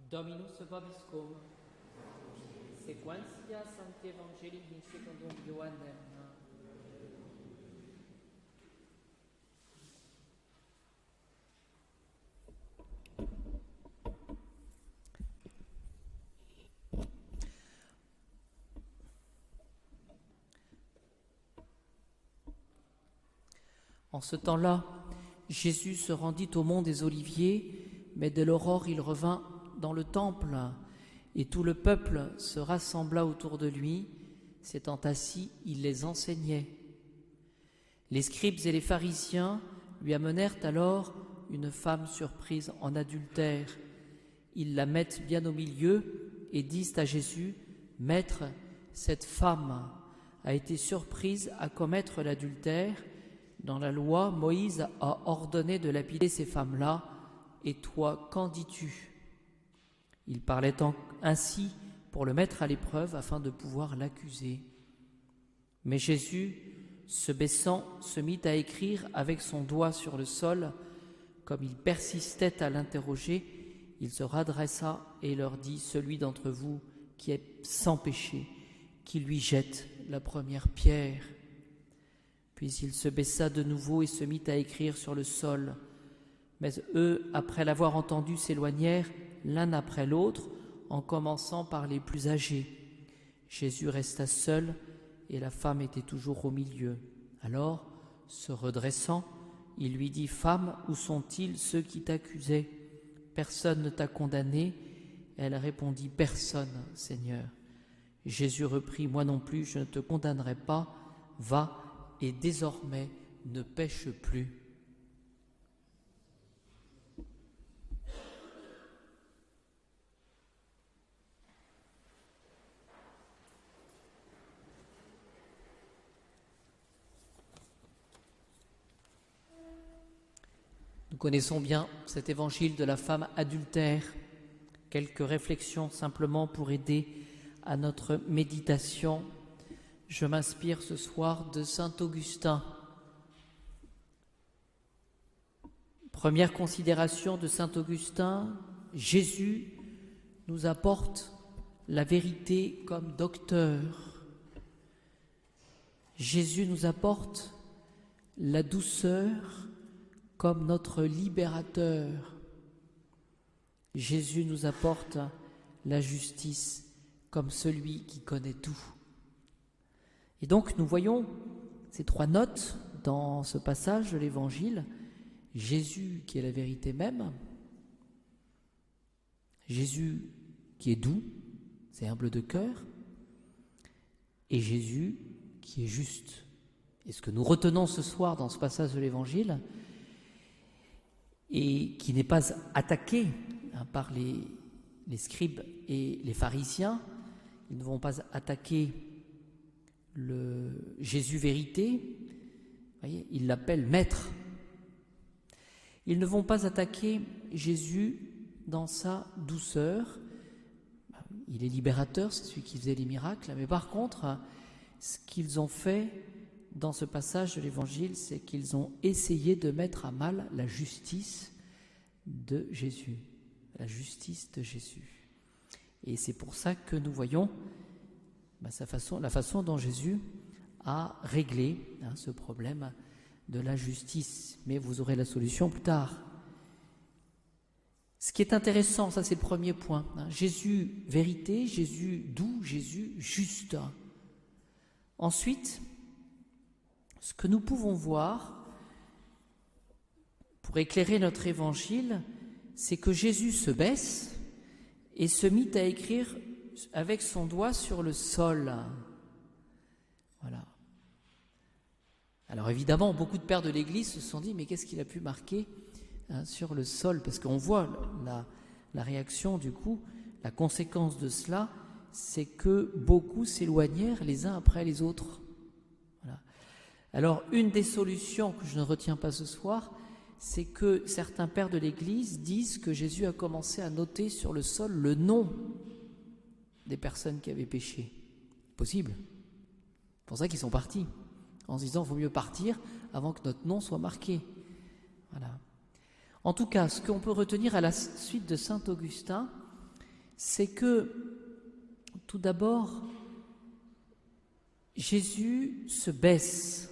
Dominus vobiscum, sequentia Sancti Evangelii secundum Ioannem. En ce temps-là, Jésus se rendit au mont des Oliviers, mais dès l'aurore il revint dans le temple, et tout le peuple se rassembla autour de lui. S'étant assis, il les enseignait. Les scribes et les pharisiens lui amenèrent alors une femme surprise en adultère. Ils la mettent bien au milieu et disent à Jésus: « Maître, cette femme a été surprise à commettre l'adultère. Dans la loi, Moïse a ordonné de lapider ces femmes-là. Et toi, qu'en dis-tu » Il parlait ainsi pour le mettre à l'épreuve afin de pouvoir l'accuser. Mais Jésus, se baissant, se mit à écrire avec son doigt sur le sol. Comme il persistait à l'interroger, il se redressa et leur dit: « Celui d'entre vous qui est sans péché, qui lui jette la première pierre. » Puis il se baissa de nouveau et se mit à écrire sur le sol. Mais eux, après l'avoir entendu, s'éloignèrent l'un après l'autre, en commençant par les plus âgés. Jésus resta seul, et la femme était toujours au milieu. Alors, se redressant, il lui dit: « Femme, où sont-ils ceux qui t'accusaient ? Personne ne t'a condamné ?» Elle répondit: « Personne, Seigneur. » Jésus reprit: « Moi non plus, je ne te condamnerai pas. Va, et désormais ne pêche plus. » Nous connaissons bien cet évangile de la femme adultère. Quelques réflexions simplement pour aider à notre méditation. Je m'inspire ce soir de saint Augustin. Première considération de saint Augustin: Jésus nous apporte la vérité comme docteur. Jésus nous apporte la douceur comme notre libérateur. Jésus nous apporte la justice comme celui qui connaît tout. Et donc nous voyons ces trois notes dans ce passage de l'Évangile. Jésus qui est la vérité même, Jésus qui est doux, c'est humble de cœur, et Jésus qui est juste. Et ce que nous retenons ce soir dans ce passage de l'Évangile, et qui n'est pas attaqué par les scribes et les pharisiens, ils ne vont pas attaquer le Jésus vérité, voyez, ils l'appellent maître. Ils ne vont pas attaquer Jésus dans sa douceur. Il est libérateur, c'est celui qui faisait les miracles, mais par contre, ce qu'ils ont fait dans ce passage de l'Évangile, c'est qu'ils ont essayé de mettre à mal la justice de Jésus. La justice de Jésus. Et c'est pour ça que nous voyons la façon dont Jésus a réglé ce problème de la justice. Mais vous aurez la solution plus tard. Ce qui est intéressant, ça c'est le premier point. Jésus vérité, Jésus doux, Jésus juste. Ensuite, ce que nous pouvons voir pour éclairer notre évangile, c'est que Jésus se baisse et se mit à écrire avec son doigt sur le sol. Voilà. Alors évidemment, beaucoup de pères de l'Église se sont dit: mais qu'est-ce qu'il a pu marquer sur le sol ? Parce qu'on voit la réaction du coup, la conséquence de cela, c'est que beaucoup s'éloignèrent les uns après les autres. Voilà. Alors une des solutions que je ne retiens pas ce soir, c'est que certains pères de l'Église disent que Jésus a commencé à noter sur le sol le nom des personnes qui avaient péché. Possible. C'est pour ça qu'ils sont partis, en se disant qu'il vaut mieux partir avant que notre nom soit marqué. Voilà. En tout cas, ce qu'on peut retenir à la suite de saint Augustin, c'est que, tout d'abord, Jésus se baisse.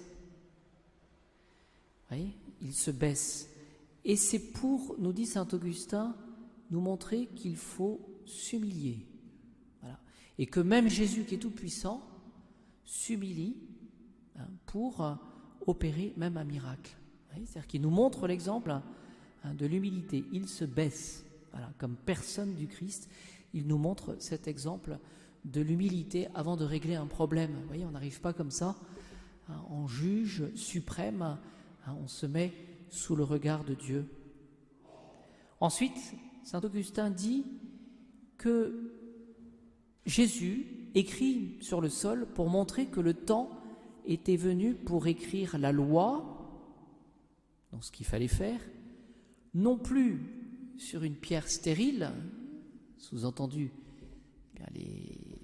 Vous voyez, il se baisse. Et c'est pour, nous dit saint Augustin, nous montrer qu'il faut s'humilier. Voilà. Et que même Jésus, qui est tout puissant, s'humilie pour opérer même un miracle. C'est-à-dire qu'il nous montre l'exemple de l'humilité. Il se baisse, voilà, comme personne du Christ. Il nous montre cet exemple de l'humilité avant de régler un problème. Vous voyez, on n'arrive pas comme ça, en juge suprême, on se met sous le regard de Dieu. Ensuite, saint Augustin dit que Jésus écrit sur le sol pour montrer que le temps était venu pour écrire la loi, donc ce qu'il fallait faire, non plus sur une pierre stérile, sous-entendu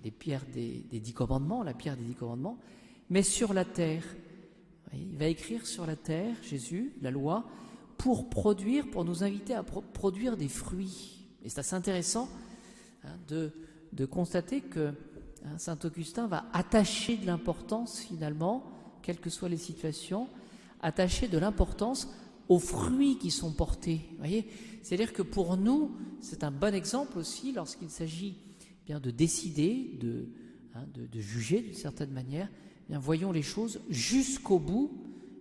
les pierres des 10 commandements, la pierre des 10 commandements, mais sur la terre. Il va écrire sur la terre, Jésus, la loi, pour nous inviter à produire des fruits. Et c'est assez intéressant de constater que saint Augustin va attacher de l'importance finalement, quelles que soient les situations, attacher de l'importance aux fruits qui sont portés. Vous voyez, c'est-à-dire que pour nous, c'est un bon exemple aussi lorsqu'il s'agit bien de décider, de juger d'une certaine manière. Bien, voyons les choses jusqu'au bout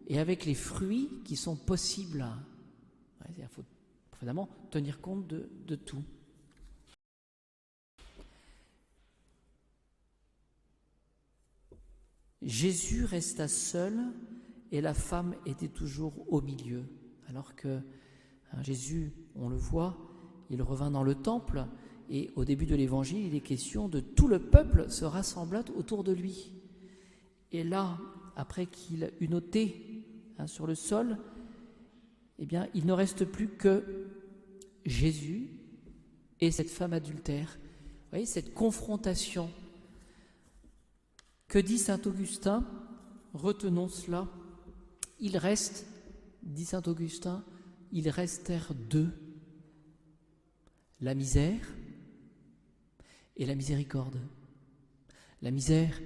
et avec les fruits qui sont possibles. Il faut vraiment tenir compte de tout. Jésus resta seul et la femme était toujours au milieu. Alors que Jésus, on le voit, il revint dans le temple et au début de l'évangile, il est question de tout le peuple se rassembla autour de lui. Et là, après qu'il eut noté sur le sol, eh bien, il ne reste plus que Jésus et cette femme adultère. Vous voyez, cette confrontation. Que dit saint Augustin? Retenons cela. Il reste, dit saint Augustin, ils restèrent deux, la misère et la miséricorde. La misère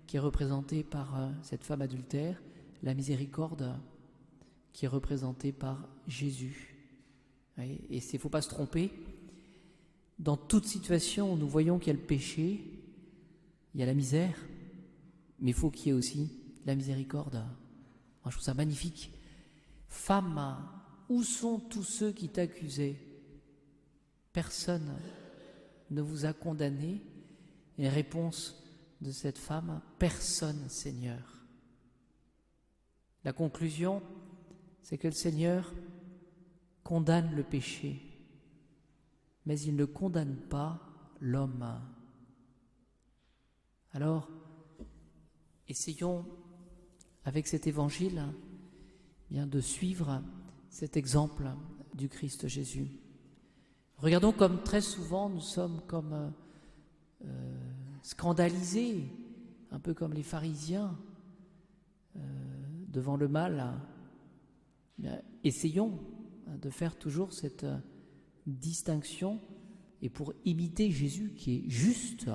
qui est représentée par cette femme adultère, la miséricorde qui est représentée par Jésus. Et il ne faut pas se tromper, dans toute situation où nous voyons qu'il y a le péché, il y a la misère, mais il faut qu'il y ait aussi la miséricorde. Moi, je trouve ça magnifique. Femme, où sont tous ceux qui t'accusaient? Personne ne vous a condamné. Et réponse de cette femme, personne, Seigneur. La conclusion, c'est que le Seigneur condamne le péché, mais il ne condamne pas l'homme. Alors, essayons, avec cet évangile, bien de suivre cet exemple du Christ Jésus. Regardons comme très souvent nous sommes comme scandalisés, un peu comme les pharisiens devant le mal. Bien, essayons de faire toujours cette distinction et pour imiter Jésus qui est juste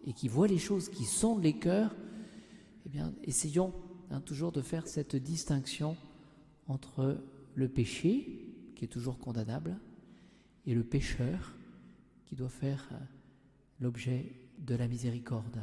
et qui voit les choses qui sondent les cœurs, eh bien, essayons toujours de faire cette distinction entre le péché, qui est toujours condamnable, et le pécheur, qui doit faire l'objet de la miséricorde.